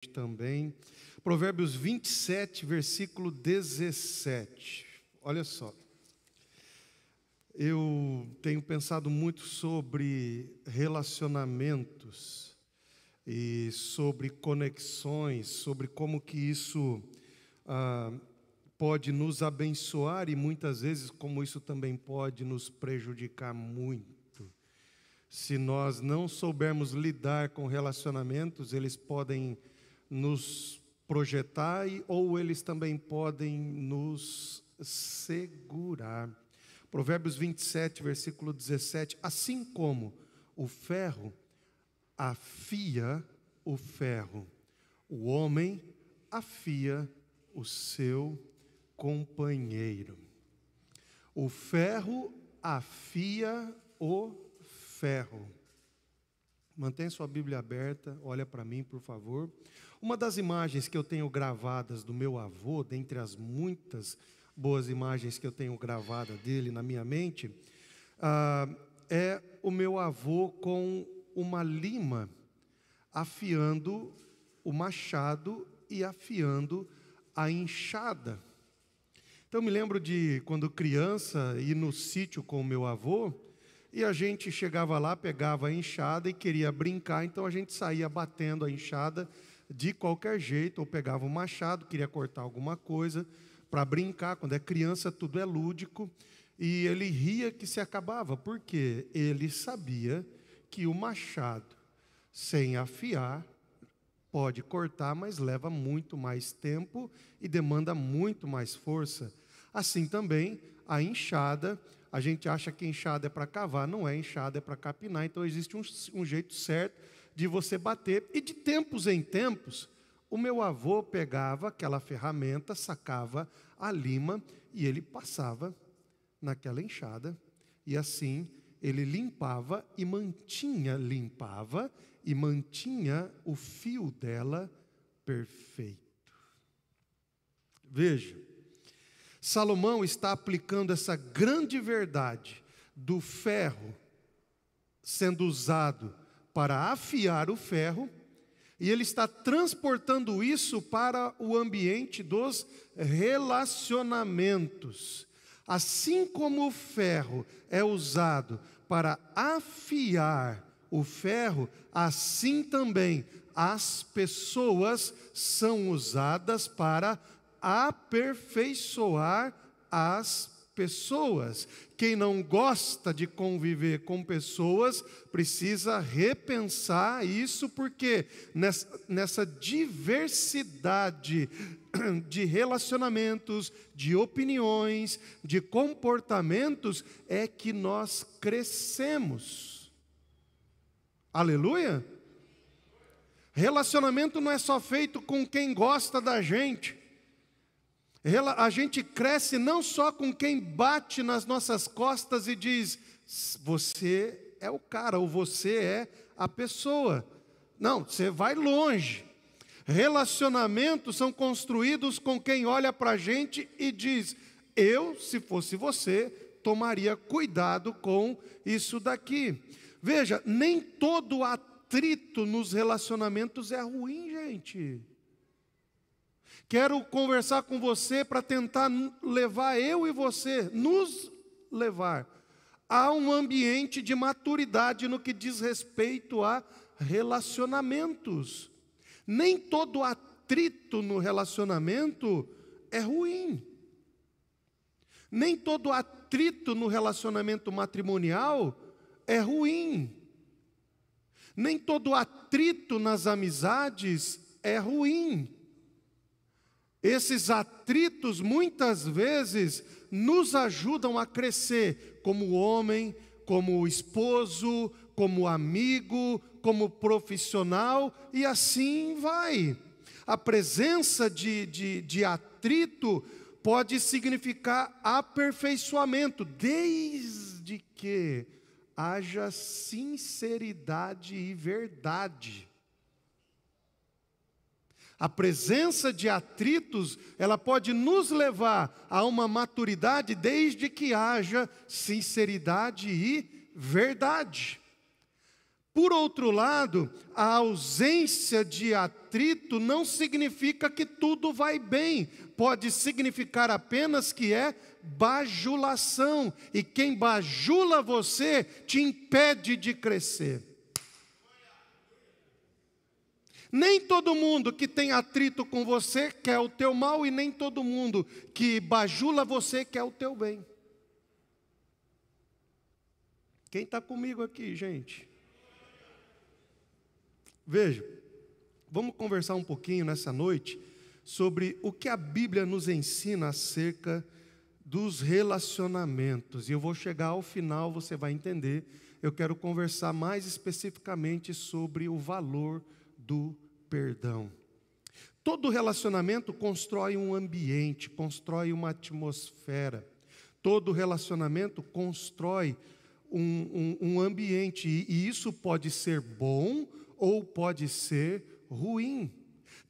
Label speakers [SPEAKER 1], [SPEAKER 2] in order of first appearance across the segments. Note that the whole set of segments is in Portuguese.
[SPEAKER 1] também. Provérbios 27, versículo 17. Olha só. Eu tenho pensado muito sobre relacionamentos e sobre conexões, sobre como que isso pode nos abençoar e muitas vezes como isso também pode nos prejudicar muito. Se nós não soubermos lidar com relacionamentos, eles podem nos projetar ou eles também podem nos segurar. Provérbios 27, versículo 17. Assim como o ferro afia o ferro, o homem afia o seu companheiro. O ferro afia o ferro. Mantenha sua Bíblia aberta, olha para mim, por favor. Uma das imagens que eu tenho gravadas do meu avô, dentre as muitas boas imagens que eu tenho gravada dele na minha mente, é o meu avô com uma lima afiando o machado e afiando a enxada. Então, eu me lembro de, quando criança, ir no sítio com o meu avô, e a gente chegava lá, pegava a enxada e queria brincar, então a gente saía batendo a enxada de qualquer jeito, ou pegava um machado, queria cortar alguma coisa para brincar. Quando é criança, tudo é lúdico, e ele ria que se acabava, porque ele sabia que o machado, sem afiar, pode cortar, mas leva muito mais tempo e demanda muito mais força. Assim também, a enxada, a gente acha que enxada é para cavar, não é, enxada é para capinar. Então existe um jeito certo de você bater. E de tempos em tempos, o meu avô pegava aquela ferramenta, sacava a lima e ele passava naquela enxada. E assim ele limpava e mantinha o fio dela perfeito. Veja, Salomão está aplicando essa grande verdade do ferro sendo usado para afiar o ferro, e ele está transportando isso para o ambiente dos relacionamentos. Assim como o ferro é usado para afiar o ferro, assim também as pessoas são usadas para aperfeiçoar as pessoas. Quem não gosta de conviver com pessoas precisa repensar isso, porque nessa diversidade de relacionamentos, de opiniões, de comportamentos, é que nós crescemos. Aleluia? Relacionamento não é só feito com quem gosta da gente. A gente cresce não só com quem bate nas nossas costas e diz, você é o cara, ou você é a pessoa. Não, você vai longe. Relacionamentos são construídos com quem olha para a gente e diz, eu, se fosse você, tomaria cuidado com isso daqui. Veja, nem todo atrito nos relacionamentos é ruim, gente. Quero conversar com você para tentar levar eu e você, nos levar a um ambiente de maturidade no que diz respeito a relacionamentos. Nem todo atrito no relacionamento é ruim. Nem todo atrito no relacionamento matrimonial é ruim. Nem todo atrito nas amizades é ruim. Esses atritos, muitas vezes, nos ajudam a crescer como homem, como esposo, como amigo, como profissional, e assim vai. A presença de atrito pode significar aperfeiçoamento, desde que haja sinceridade e verdade. A presença de atritos, ela pode nos levar a uma maturidade desde que haja sinceridade e verdade. Por outro lado, a ausência de atrito não significa que tudo vai bem. Pode significar apenas que é bajulação. E quem bajula você te impede de crescer. Nem todo mundo que tem atrito com você quer o teu mal, e nem todo mundo que bajula você quer o teu bem. Quem está comigo aqui, gente? Veja, vamos conversar um pouquinho nessa noite sobre o que a Bíblia nos ensina acerca dos relacionamentos. E eu vou chegar ao final, você vai entender. Eu quero conversar mais especificamente sobre o valor do perdão. Todo relacionamento constrói um ambiente, constrói uma atmosfera. Todo relacionamento constrói um ambiente, e isso pode ser bom ou pode ser ruim.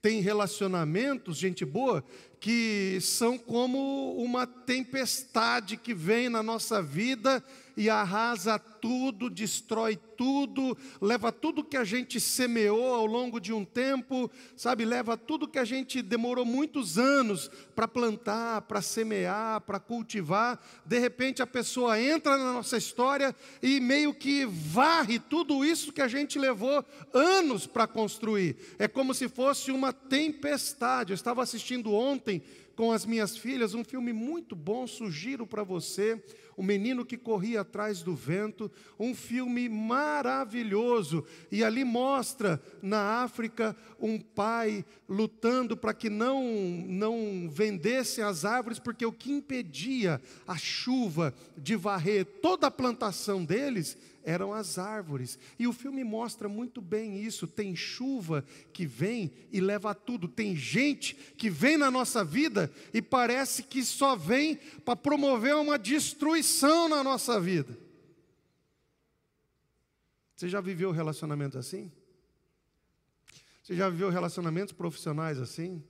[SPEAKER 1] Tem relacionamentos, gente boa, que são como uma tempestade que vem na nossa vida e arrasa tudo, destrói tudo, leva tudo que a gente semeou ao longo de um tempo, sabe, leva tudo que a gente demorou muitos anos para plantar, para semear, para cultivar. De repente a pessoa entra na nossa história e meio que varre tudo isso que a gente levou anos para construir. É como se fosse uma tempestade. Eu estava assistindo ontem com as minhas filhas um filme muito bom, sugiro para você, O Menino que Corria Atrás do Vento, um filme maravilhoso, e ali mostra na África um pai lutando para que não vendessem as árvores, porque o que impedia a chuva de varrer toda a plantação deles eram as árvores. E o filme mostra muito bem isso. Tem chuva que vem e leva tudo. Tem gente que vem na nossa vida e parece que só vem para promover uma destruição na nossa vida. Você já viveu relacionamentos assim? Você já viveu relacionamentos profissionais assim?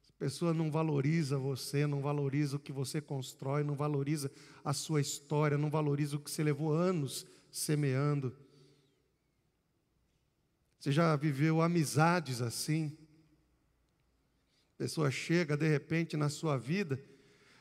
[SPEAKER 1] A pessoa não valoriza você, não valoriza o que você constrói, não valoriza a sua história, não valoriza o que você levou anos semeando. Você já viveu amizades assim? A pessoa chega de repente na sua vida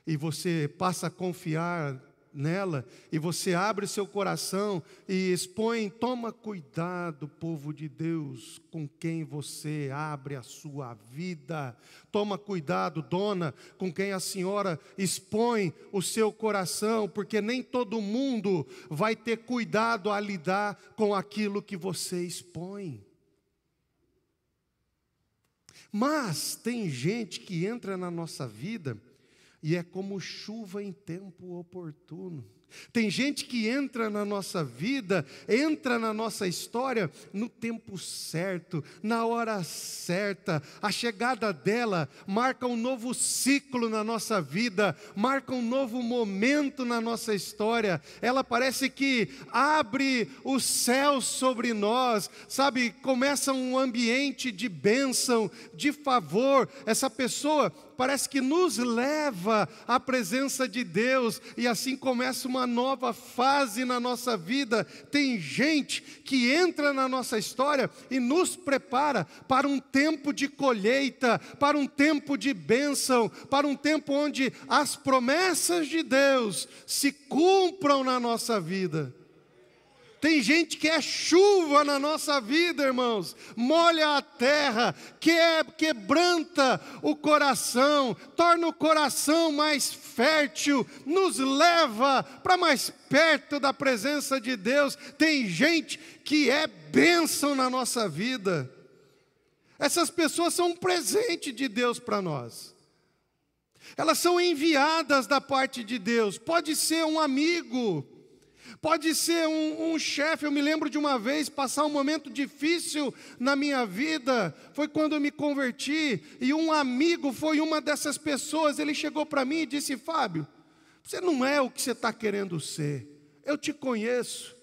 [SPEAKER 1] e você passa a confiar nela, e você abre seu coração e expõe. Toma cuidado, povo de Deus, com quem você abre a sua vida. Toma cuidado, dona, com quem a senhora expõe o seu coração, porque nem todo mundo vai ter cuidado a lidar com aquilo que você expõe. Mas tem gente que entra na nossa vida e é como chuva em tempo oportuno. Tem gente que entra na nossa vida, entra na nossa história no tempo certo, na hora certa. A chegada dela marca um novo ciclo na nossa vida, marca um novo momento na nossa história. Ela parece que abre os céus sobre nós, sabe? Começa um ambiente de bênção, de favor. Essa pessoa parece que nos leva à presença de Deus, e assim começa uma nova fase na nossa vida. Tem gente que entra na nossa história e nos prepara para um tempo de colheita, para um tempo de bênção, para um tempo onde as promessas de Deus se cumpram na nossa vida. Tem gente que é chuva na nossa vida, irmãos, molha a terra, quebranta o coração, torna o coração mais fértil, nos leva para mais perto da presença de Deus. Tem gente que é bênção na nossa vida. Essas pessoas são um presente de Deus para nós. Elas são enviadas da parte de Deus. Pode ser um amigo, pode ser um chefe. Eu me lembro de uma vez passar um momento difícil na minha vida. Foi quando eu me converti, e um amigo foi uma dessas pessoas. Ele chegou para mim e disse: Fábio, você não é o que você está querendo ser. Eu te conheço.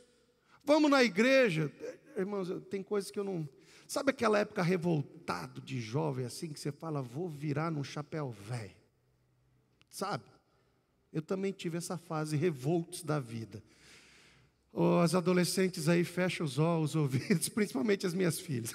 [SPEAKER 1] Vamos na igreja. Irmãos, tem coisas que eu não... Sabe aquela época revoltado de jovem, assim, que você fala: vou virar num chapéu velho? Sabe? Eu também tive essa fase revoltos da vida. As adolescentes aí fecham os olhos, os ouvidos, principalmente as minhas filhas.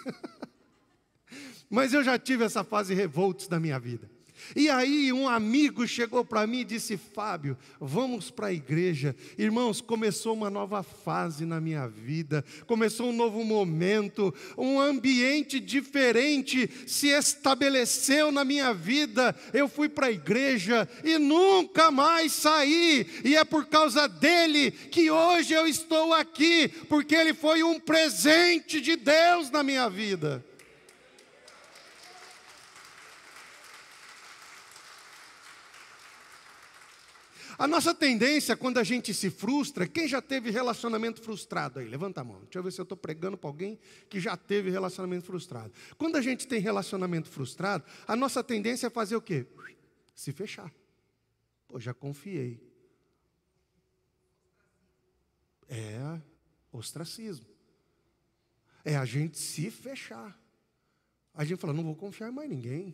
[SPEAKER 1] Mas eu já tive essa fase revoltos da minha vida. E aí um amigo chegou para mim e disse: Fábio, vamos para a igreja. Irmãos, começou uma nova fase na minha vida, começou um novo momento, um ambiente diferente se estabeleceu na minha vida. Eu fui para a igreja e nunca mais saí, e é por causa dele que hoje eu estou aqui, porque ele foi um presente de Deus na minha vida. A nossa tendência, quando a gente se frustra, quem já teve relacionamento frustrado aí? Levanta a mão, deixa eu ver se eu estou pregando para alguém que já teve relacionamento frustrado. Quando a gente tem relacionamento frustrado, a nossa tendência é fazer o quê? Se fechar. Pô, já confiei. É ostracismo. É a gente se fechar. A gente fala: não vou confiar em mais ninguém.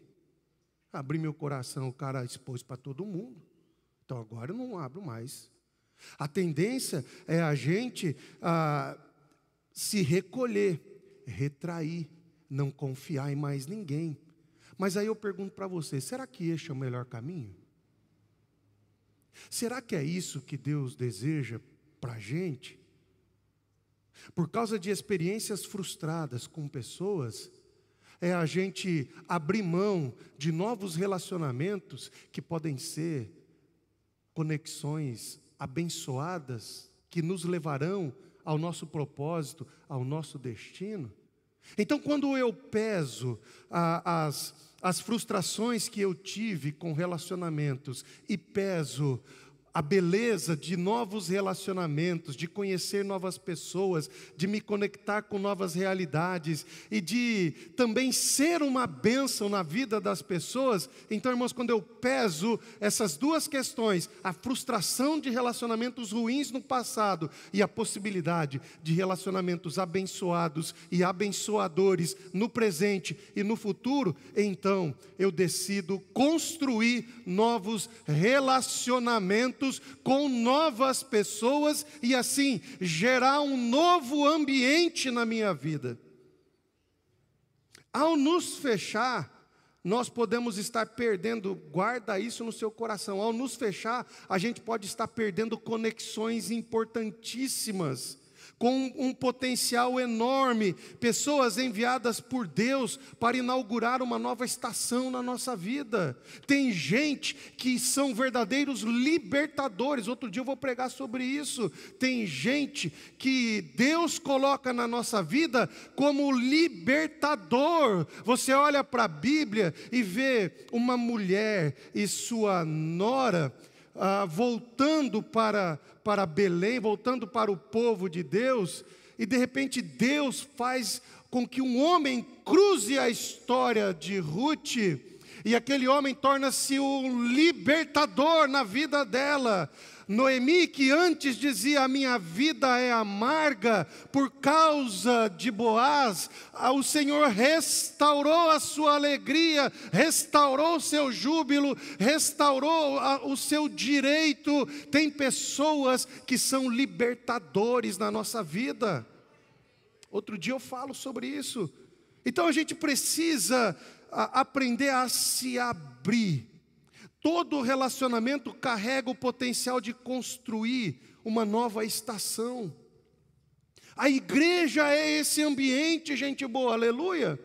[SPEAKER 1] Abri meu coração, o cara expôs para todo mundo. Então agora eu não abro mais. A tendência é a gente se recolher, retrair, não confiar em mais ninguém. Mas aí eu pergunto para você: será que este é o melhor caminho? Será que é isso que Deus deseja para a gente? Por causa de experiências frustradas com pessoas, é a gente abrir mão de novos relacionamentos que podem ser conexões abençoadas que nos levarão ao nosso propósito, ao nosso destino. Então, quando eu peso as frustrações que eu tive com relacionamentos e peso a beleza de novos relacionamentos, de conhecer novas pessoas, de me conectar com novas realidades e de também ser uma bênção na vida das pessoas. Então, irmãos, quando eu peso essas duas questões, a frustração de relacionamentos ruins no passado e a possibilidade de relacionamentos abençoados e abençoadores no presente e no futuro, então eu decido construir novos relacionamentos com novas pessoas e assim gerar um novo ambiente na minha vida. Ao nos fechar, nós podemos estar perdendo, guarda isso no seu coração, ao nos fechar, a gente pode estar perdendo conexões importantíssimas, com um potencial enorme, pessoas enviadas por Deus para inaugurar uma nova estação na nossa vida. Tem gente que são verdadeiros libertadores. Outro dia eu vou pregar sobre isso. Tem gente que Deus coloca na nossa vida como libertador. Você olha para a Bíblia e vê uma mulher e sua nora voltando para Belém, voltando para o povo de Deus, e de repente Deus faz com que um homem cruze a história de Ruth, e aquele homem torna-se um libertador na vida dela. Noemi, que antes dizia: a minha vida é amarga por causa de Boaz, o Senhor restaurou a sua alegria, restaurou o seu júbilo, restaurou o seu direito. Tem pessoas que são libertadores na nossa vida. Outro dia eu falo sobre isso. Então a gente precisa aprender a se abrir. Todo relacionamento carrega o potencial de construir uma nova estação. A igreja é esse ambiente, gente boa, aleluia.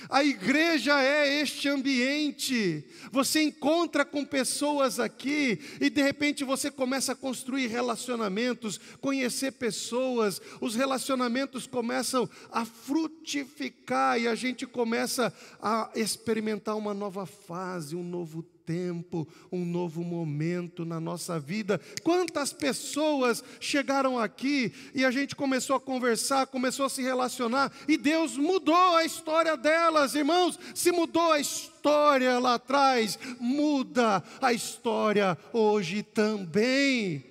[SPEAKER 1] A igreja é este ambiente. Você encontra com pessoas aqui e de repente você começa a construir relacionamentos, conhecer pessoas. Os relacionamentos começam a frutificar e a gente começa a experimentar uma nova fase, um novo tempo, um novo momento na nossa vida. Quantas pessoas chegaram aqui e a gente começou a conversar, começou a se relacionar e Deus mudou a história delas, irmãos. Se mudou a história lá atrás, muda a história hoje também.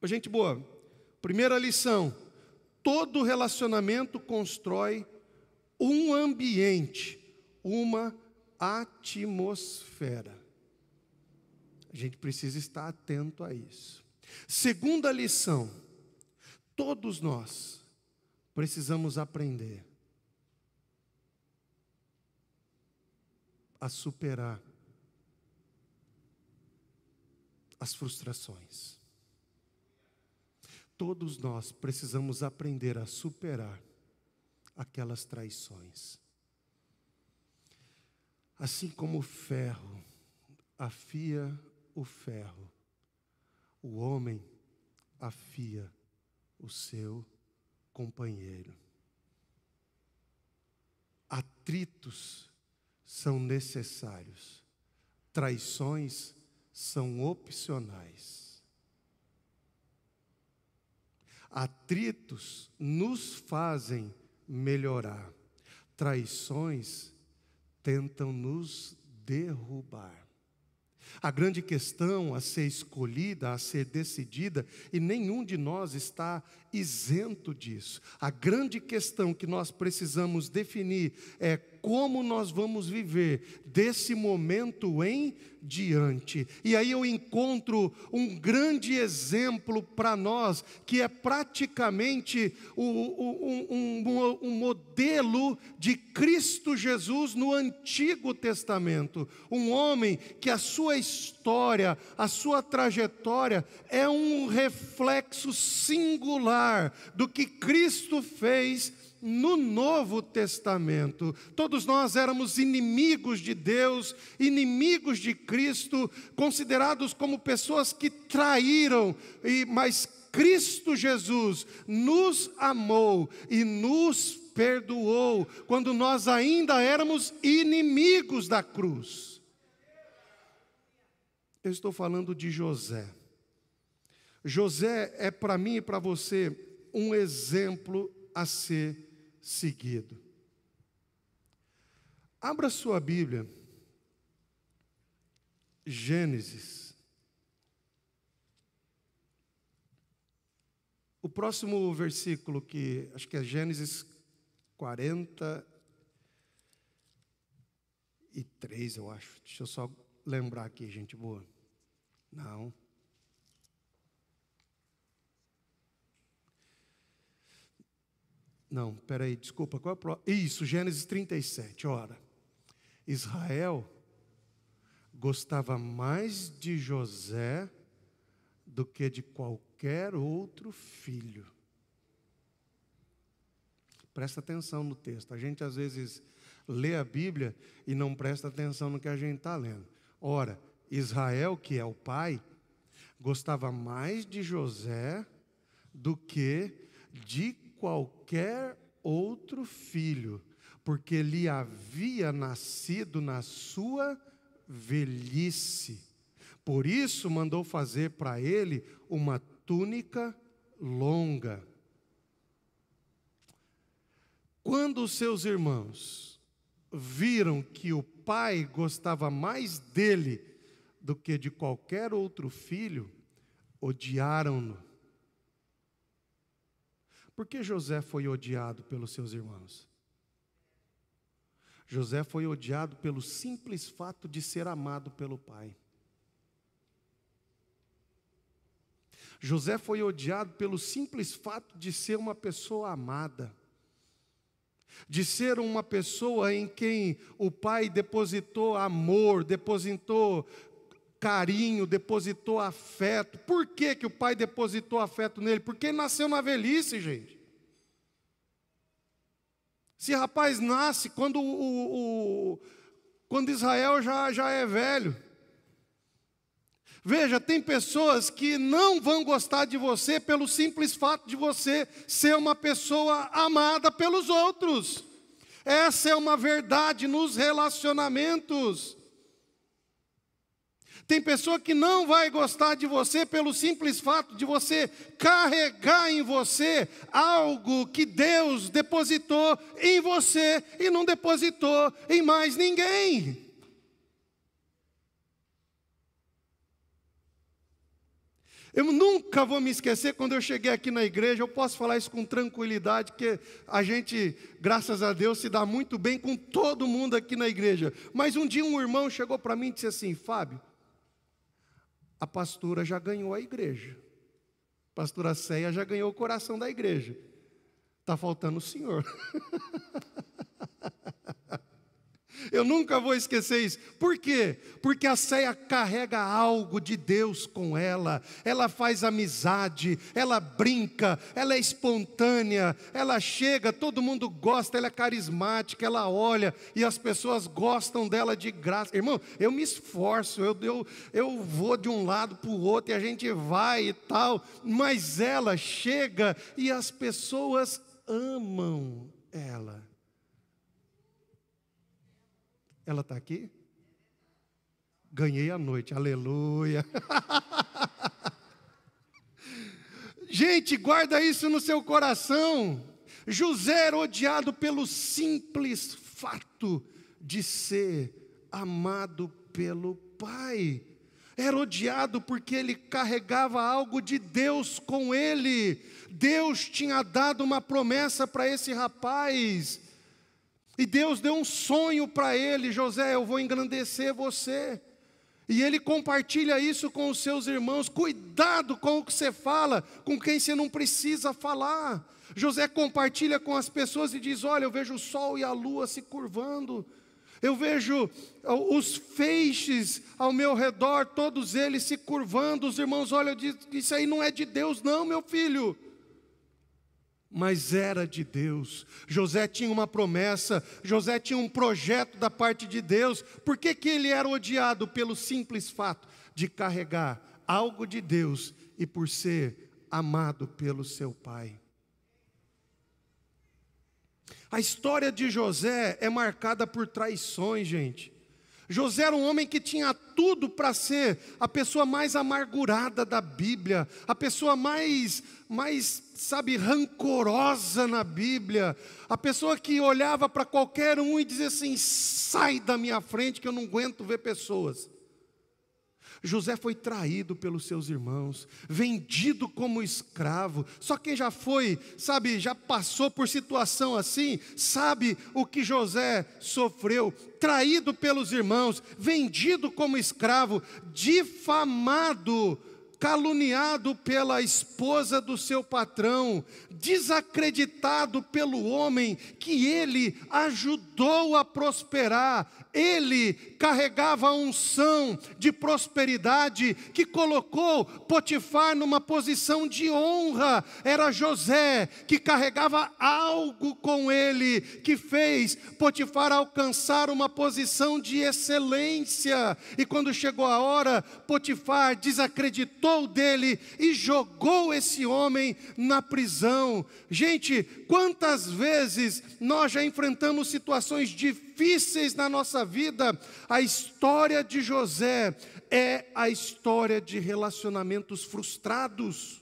[SPEAKER 1] Gente boa, primeira lição: todo relacionamento constrói um ambiente, uma atmosfera. A gente precisa estar atento a isso. Segunda lição: todos nós precisamos aprender a superar as frustrações. Todos nós precisamos aprender a superar aquelas traições. Assim como o ferro afia o ferro, o homem afia o seu companheiro. Atritos são necessários, traições são opcionais. Atritos nos fazem melhorar, traições tentam nos derrubar. A grande questão a ser escolhida, a ser decidida, e nenhum de nós está isento disso. A grande questão que nós precisamos definir é como nós vamos viver desse momento em diante. E aí eu encontro um grande exemplo para nós, que é praticamente um modelo de Cristo Jesus no Antigo Testamento. Um homem que a sua história, a sua trajetória é um reflexo singular do que Cristo fez no Novo Testamento. Todos nós éramos inimigos de Deus, inimigos de Cristo, considerados como pessoas que traíram, mas Cristo Jesus nos amou e nos perdoou quando nós ainda éramos inimigos da cruz. Eu estou falando de José. José é para mim e para você um exemplo a ser seguido. Abra sua Bíblia, Gênesis. O próximo versículo, que acho que é Gênesis 43, eu acho. Deixa eu só lembrar aqui, gente boa. Não. Não, peraí, desculpa. Qual é o próximo? Isso, Gênesis 37, ora. Israel gostava mais de José do que de qualquer outro filho. Presta atenção no texto. A gente às vezes lê a Bíblia e não presta atenção no que a gente está lendo. Ora, Israel, que é o pai, gostava mais de José do que de qualquer outro filho, porque lhe havia nascido na sua velhice. Por isso mandou fazer para ele uma túnica longa. Quando os seus irmãos viram que o pai gostava mais dele do que de qualquer outro filho, odiaram-no. Por que José foi odiado pelos seus irmãos? José foi odiado pelo simples fato de ser amado pelo pai. José foi odiado pelo simples fato de ser uma pessoa amada, de ser uma pessoa em quem o pai depositou amor, depositou carinho, depositou afeto. Por que o pai depositou afeto nele? Porque ele nasceu na velhice, gente. Esse rapaz nasce quando Israel já é velho. Veja, tem pessoas que não vão gostar de você pelo simples fato de você ser uma pessoa amada pelos outros. Essa é uma verdade nos relacionamentos. Tem pessoa que não vai gostar de você pelo simples fato de você carregar em você algo que Deus depositou em você e não depositou em mais ninguém. Eu nunca vou me esquecer, quando eu cheguei aqui na igreja, eu posso falar isso com tranquilidade, que a gente, graças a Deus, se dá muito bem com todo mundo aqui na igreja. Mas um dia um irmão chegou para mim e disse assim: Fábio, a pastora já ganhou a igreja. A pastora Céia já ganhou o coração da igreja. Está faltando o senhor. Eu nunca vou esquecer isso. Por quê? Porque a Céia carrega algo de Deus com ela. Ela faz amizade, ela brinca, ela é espontânea, ela chega, todo mundo gosta, ela é carismática, ela olha e as pessoas gostam dela de graça. Irmão, eu me esforço, eu vou de um lado para o outro e a gente vai e tal, mas ela chega e as pessoas amam ela. Ela está aqui? Ganhei a noite, aleluia. Gente, guarda isso no seu coração. José era odiado pelo simples fato de ser amado pelo pai. Era odiado porque ele carregava algo de Deus com ele. Deus tinha dado uma promessa para esse rapaz. E Deus deu um sonho para ele: José, eu vou engrandecer você. E ele compartilha isso com os seus irmãos. Cuidado com o que você fala, com quem você não precisa falar. José compartilha com as pessoas e diz: olha, eu vejo o sol e a lua se curvando. Eu vejo os feixes ao meu redor, todos eles se curvando. Os irmãos olham e dizem: isso aí não é de Deus não, meu filho. Mas era de Deus. José tinha uma promessa, José tinha um projeto da parte de Deus. Por que ele era odiado? Pelo simples fato de carregar algo de Deus e por ser amado pelo seu pai. A história de José é marcada por traições, gente. José era um homem que tinha tudo para ser a pessoa mais amargurada da Bíblia, a pessoa mais, rancorosa na Bíblia, a pessoa que olhava para qualquer um e dizia assim: sai da minha frente que eu não aguento ver pessoas. José foi traído pelos seus irmãos, vendido como escravo. Só quem já foi, já passou por situação assim, sabe o que José sofreu. Traído pelos irmãos, vendido como escravo, difamado, caluniado pela esposa do seu patrão, desacreditado pelo homem que ele ajudou a prosperar. Ele carregava a unção de prosperidade que colocou Potifar numa posição de honra. Era José que carregava algo com ele, que fez Potifar alcançar uma posição de excelência. E quando chegou a hora, Potifar desacreditou dele e jogou esse homem na prisão. Gente, quantas vezes nós já enfrentamos situações difíceis na nossa vida? A história de José é a história de relacionamentos frustrados,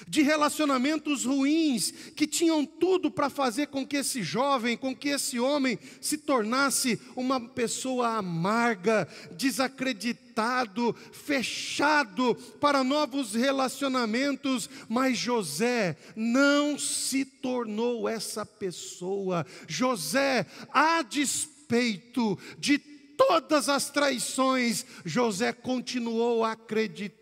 [SPEAKER 1] de relacionamentos ruins, que tinham tudo para fazer com que esse jovem, com que esse homem se tornasse uma pessoa amarga, desacreditado, fechado para novos relacionamentos. Mas José não se tornou essa pessoa. José, a despeito de todas as traições, José continuou acreditando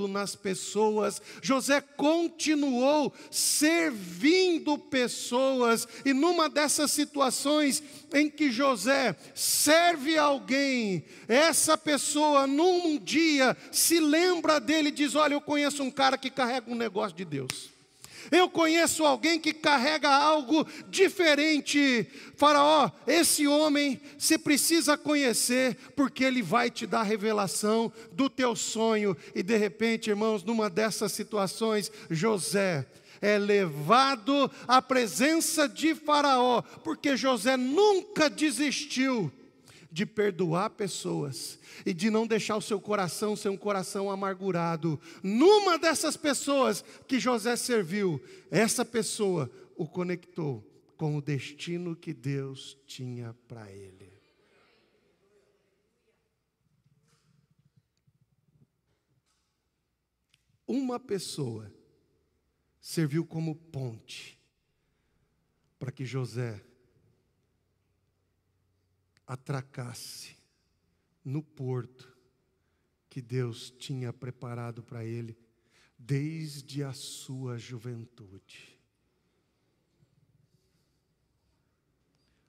[SPEAKER 1] nas pessoas. José continuou servindo pessoas. E numa dessas situações em que José serve alguém, essa pessoa num dia se lembra dele e diz: olha, eu conheço um cara que carrega um negócio de Deus. Eu conheço alguém que carrega algo diferente. Faraó, esse homem você precisa conhecer, porque ele vai te dar a revelação do teu sonho. E de repente, irmãos, numa dessas situações, José é levado à presença de Faraó, porque José nunca desistiu de perdoar pessoas e de não deixar o seu coração ser um coração amargurado. Numa dessas pessoas que José serviu, essa pessoa o conectou com o destino que Deus tinha para ele. Uma pessoa serviu como ponte para que José atracasse no porto que Deus tinha preparado para ele desde a sua juventude.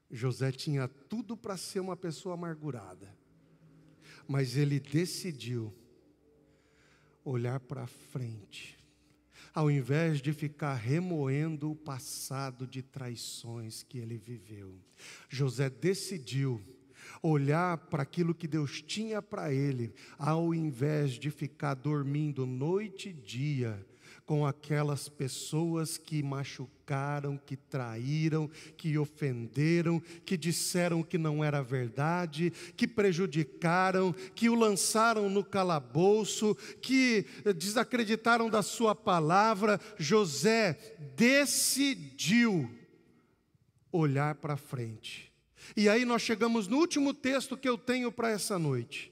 [SPEAKER 1] José tinha tudo para ser uma pessoa amargurada, mas ele decidiu olhar para frente, ao invés de ficar remoendo o passado de traições que ele viveu. José decidiu olhar para aquilo que Deus tinha para ele, ao invés de ficar dormindo noite e dia com aquelas pessoas que machucaram, que traíram, que ofenderam, que disseram que não era verdade, que prejudicaram, que o lançaram no calabouço, que desacreditaram da sua palavra. José decidiu olhar para frente. E aí nós chegamos no último texto que eu tenho para essa noite.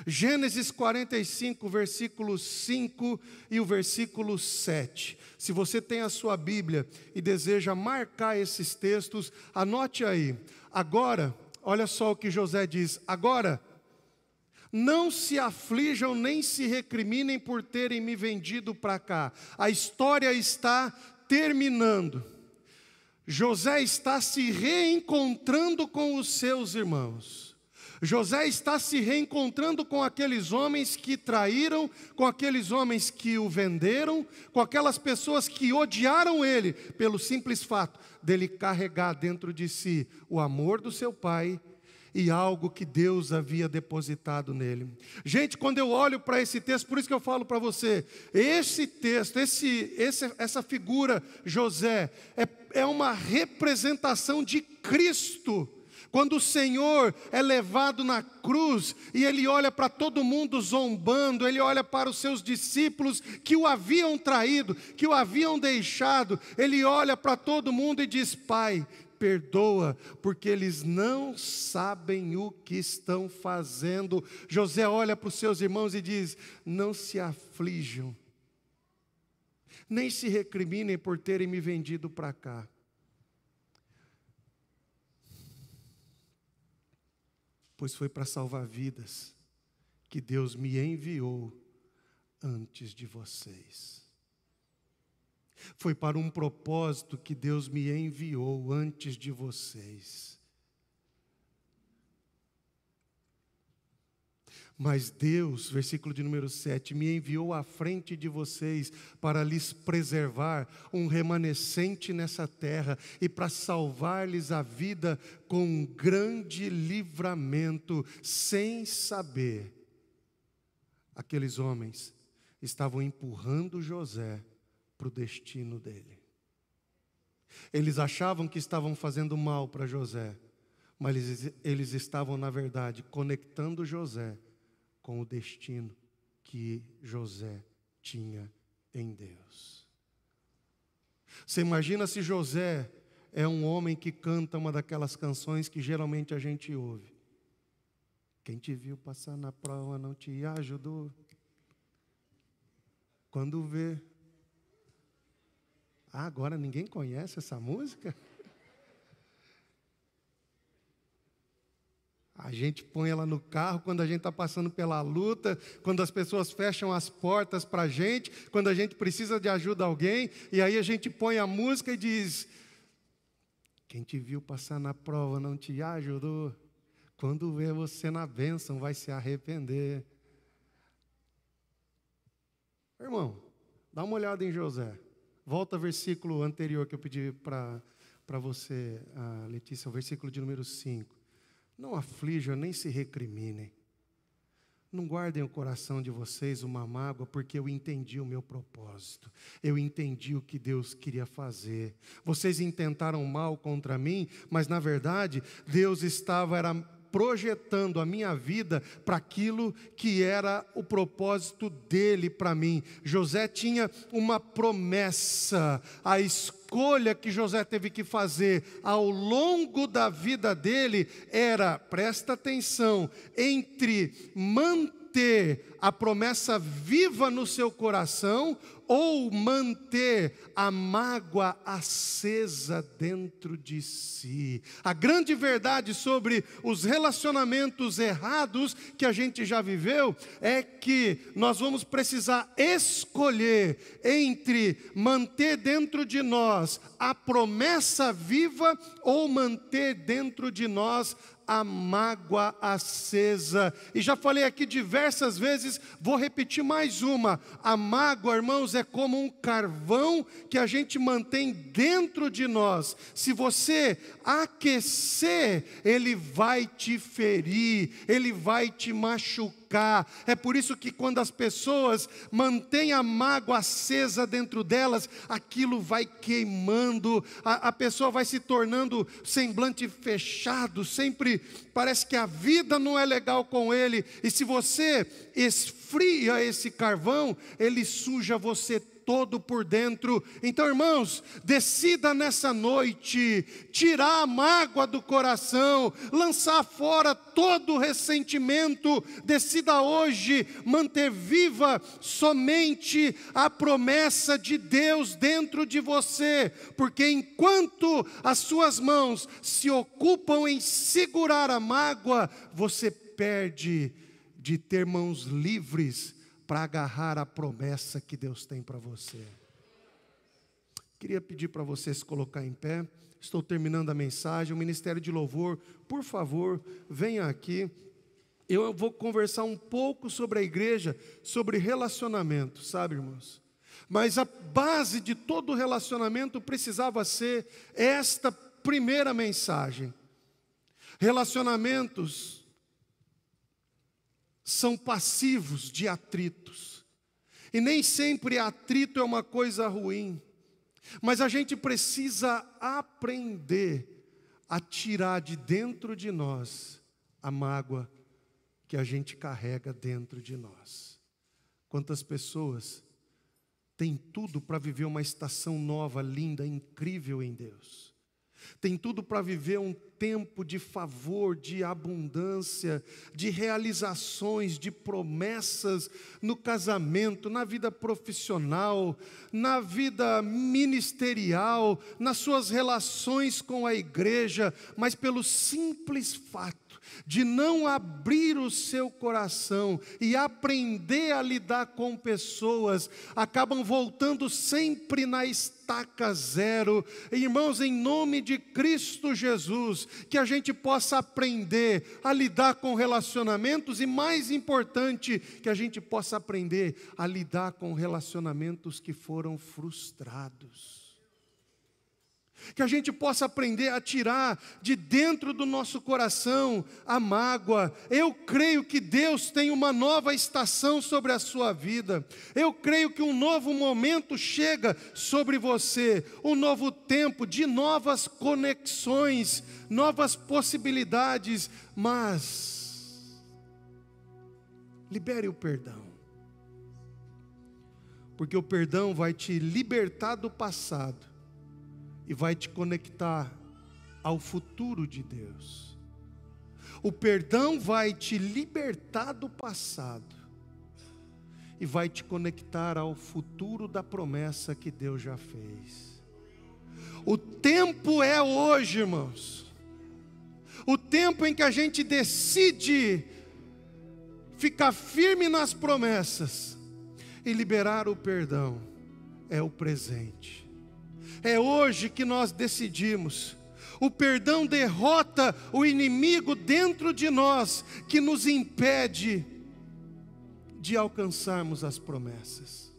[SPEAKER 1] Gênesis 45, versículo 5 e o versículo 7. Se você tem a sua Bíblia e deseja marcar esses textos, anote aí. Agora, olha só o que José diz. Agora, não se aflijam nem se recriminem por terem me vendido para cá. A história está terminando. José está se reencontrando com os seus irmãos. José está se reencontrando com aqueles homens que traíram, com aqueles homens que o venderam, com aquelas pessoas que odiaram ele, pelo simples fato dele carregar dentro de si o amor do seu pai e algo que Deus havia depositado nele. Gente, quando eu olho para esse texto, por isso que eu falo para você, esse texto, essa figura, José, é uma representação de Cristo. Quando o Senhor é levado na cruz e Ele olha para todo mundo zombando, Ele olha para os seus discípulos que o haviam traído, que o haviam deixado, Ele olha para todo mundo e diz: Pai, perdoa, porque eles não sabem o que estão fazendo. José olha para os seus irmãos e diz: não se aflijam, nem se recriminem por terem me vendido para cá. Pois foi para salvar vidas que Deus me enviou antes de vocês. Foi para um propósito que Deus me enviou antes de vocês. Mas Deus, versículo de número 7, me enviou à frente de vocês para lhes preservar um remanescente nessa terra e para salvar-lhes a vida com um grande livramento, sem saber. Aqueles homens estavam empurrando José para o destino dele. Eles achavam que estavam fazendo mal para José, mas eles estavam, na verdade, conectando José com o destino que José tinha em Deus. Você imagina se José é um homem que canta uma daquelas canções que geralmente a gente ouve. Quem te viu passar na prova não te ajudou. Quando vê... agora ninguém conhece essa música? A gente põe ela no carro quando a gente está passando pela luta, quando as pessoas fecham as portas para a gente, quando a gente precisa de ajuda a alguém, e aí a gente põe a música e diz: quem te viu passar na prova não te ajudou, quando vê você na bênção vai se arrepender. Irmão, dá uma olhada em José. Volta ao versículo anterior que eu pedi para você, Letícia, o versículo de número 5. Não aflijam, nem se recriminem. Não guardem o coração de vocês uma mágoa, porque eu entendi o meu propósito. Eu entendi o que Deus queria fazer. Vocês intentaram mal contra mim, mas na verdade, Deus estava projetando a minha vida para aquilo que era o propósito dele para mim. José tinha uma promessa. A escolha que José teve que fazer ao longo da vida dele era, presta atenção, entre manter a promessa viva no seu coração ou manter a mágoa acesa dentro de si. A grande verdade sobre os relacionamentos errados que a gente já viveu é que nós vamos precisar escolher entre manter dentro de nós a promessa viva ou manter dentro de nós a mágoa acesa. E já falei aqui diversas vezes, vou repetir mais uma. A mágoa, irmãos, é como um carvão que a gente mantém dentro de nós. Se você aquecer, ele vai te ferir, ele vai te machucar. É por isso que quando as pessoas mantêm a mágoa acesa dentro delas, aquilo vai queimando, a pessoa vai se tornando semblante fechado, sempre parece que a vida não é legal com ele. E se você esfria esse carvão, ele suja você todo por dentro. Então, irmãos, decida nessa noite tirar a mágoa do coração, lançar fora todo o ressentimento. Decida hoje manter viva somente a promessa de Deus dentro de você, porque enquanto as suas mãos se ocupam em segurar a mágoa, você perde de ter mãos livres para agarrar a promessa que Deus tem para você. Queria pedir para você se colocar em pé. Estou terminando a mensagem. O Ministério de Louvor, por favor, venha aqui. Eu vou conversar um pouco sobre a igreja, sobre relacionamento, sabe, irmãos? Mas a base de todo relacionamento precisava ser esta primeira mensagem. Relacionamentos são passivos de atritos. E nem sempre atrito é uma coisa ruim. Mas a gente precisa aprender a tirar de dentro de nós a mágoa que a gente carrega dentro de nós. Quantas pessoas têm tudo para viver uma estação nova, linda, incrível em Deus. Tem tudo para viver um tempo de favor, de abundância, de realizações, de promessas no casamento, na vida profissional, na vida ministerial, nas suas relações com a igreja, mas pelo simples fato de não abrir o seu coração e aprender a lidar com pessoas, acabam voltando sempre na estaca zero. Irmãos, em nome de Cristo Jesus, que a gente possa aprender a lidar com relacionamentos e, mais importante, que a gente possa aprender a lidar com relacionamentos que foram frustrados. Que a gente possa aprender a tirar de dentro do nosso coração a mágoa. Eu creio que Deus tem uma nova estação sobre a sua vida. Eu creio que um novo momento chega sobre você. Um novo tempo de novas conexões, novas possibilidades. Mas libere o perdão. Porque o perdão vai te libertar do passado e vai te conectar ao futuro de Deus. O perdão vai te libertar do passado e vai te conectar ao futuro da promessa que Deus já fez. O tempo é hoje, irmãos. O tempo em que a gente decide ficar firme nas promessas e liberar o perdão é o presente. É hoje que nós decidimos. O perdão derrota o inimigo dentro de nós, que nos impede de alcançarmos as promessas.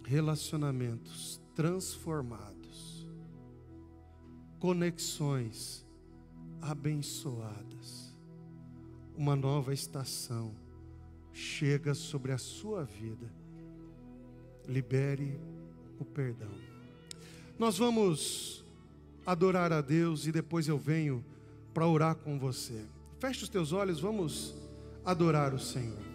[SPEAKER 1] Relacionamentos transformados, conexões abençoadas. Uma nova estação chega sobre a sua vida. Libere o perdão. Nós vamos adorar a Deus e depois eu venho para orar com você. Feche os teus olhos, vamos adorar o Senhor.